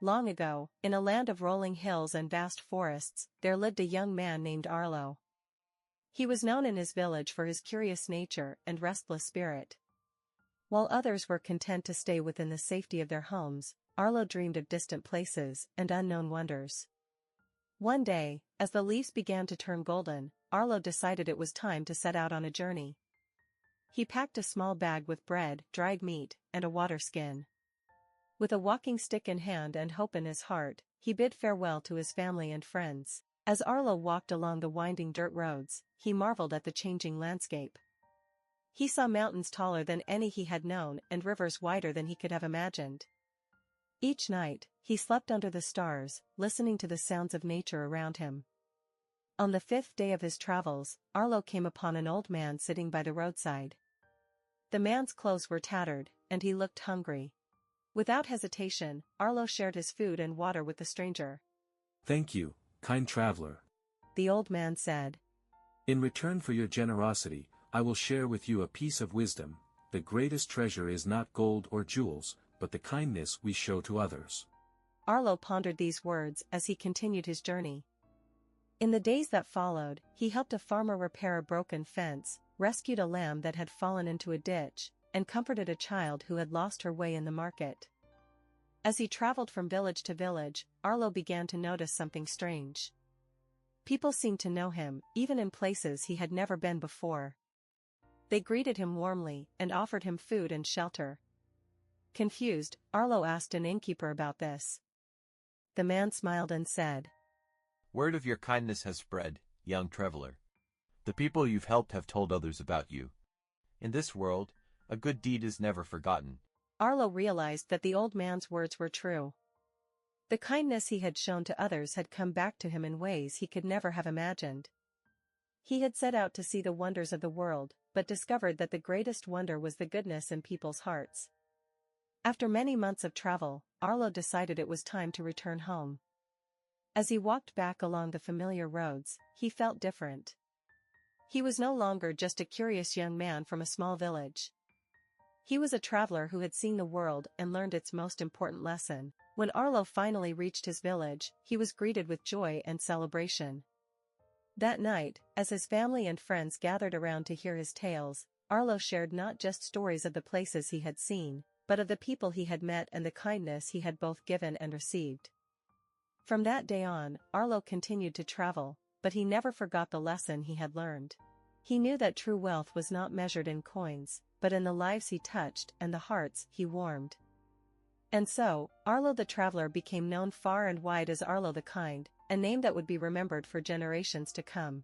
Long ago, in a land of rolling hills and vast forests, there lived a young man named Arlo. He was known in his village for his curious nature and restless spirit. While others were content to stay within the safety of their homes, Arlo dreamed of distant places and unknown wonders. One day, as the leaves began to turn golden, Arlo decided it was time to set out on a journey. He packed a small bag with bread, dried meat, and a water skin. With a walking stick in hand and hope in his heart, he bid farewell to his family and friends. As Arlo walked along the winding dirt roads, he marveled at the changing landscape. He saw mountains taller than any he had known and rivers wider than he could have imagined. Each night, he slept under the stars, listening to the sounds of nature around him. On the 5th day of his travels, Arlo came upon an old man sitting by the roadside. The man's clothes were tattered, and he looked hungry. Without hesitation, Arlo shared his food and water with the stranger. "Thank you, kind traveler," the old man said. "In return for your generosity, I will share with you a piece of wisdom. The greatest treasure is not gold or jewels, but the kindness we show to others." Arlo pondered these words as he continued his journey. In the days that followed, he helped a farmer repair a broken fence, rescued a lamb that had fallen into a ditch, and comforted a child who had lost her way in the market. As he traveled from village to village, Arlo began to notice something strange. People seemed to know him, even in places he had never been before. They greeted him warmly and offered him food and shelter. Confused, Arlo asked an innkeeper about this. The man smiled and said, "Word of your kindness has spread, young traveler. The people you've helped have told others about you. In this world, a good deed is never forgotten." Arlo realized that the old man's words were true. The kindness he had shown to others had come back to him in ways he could never have imagined. He had set out to see the wonders of the world, but discovered that the greatest wonder was the goodness in people's hearts. After many months of travel, Arlo decided it was time to return home. As he walked back along the familiar roads, he felt different. He was no longer just a curious young man from a small village. He was a traveler who had seen the world and learned its most important lesson. When Arlo finally reached his village, he was greeted with joy and celebration. That night, as his family and friends gathered around to hear his tales, Arlo shared not just stories of the places he had seen, but of the people he had met and the kindness he had both given and received. From that day on, Arlo continued to travel, but he never forgot the lesson he had learned. He knew that true wealth was not measured in coins, but in the lives he touched and the hearts he warmed. And so, Arlo the Traveler became known far and wide as Arlo the Kind, a name that would be remembered for generations to come.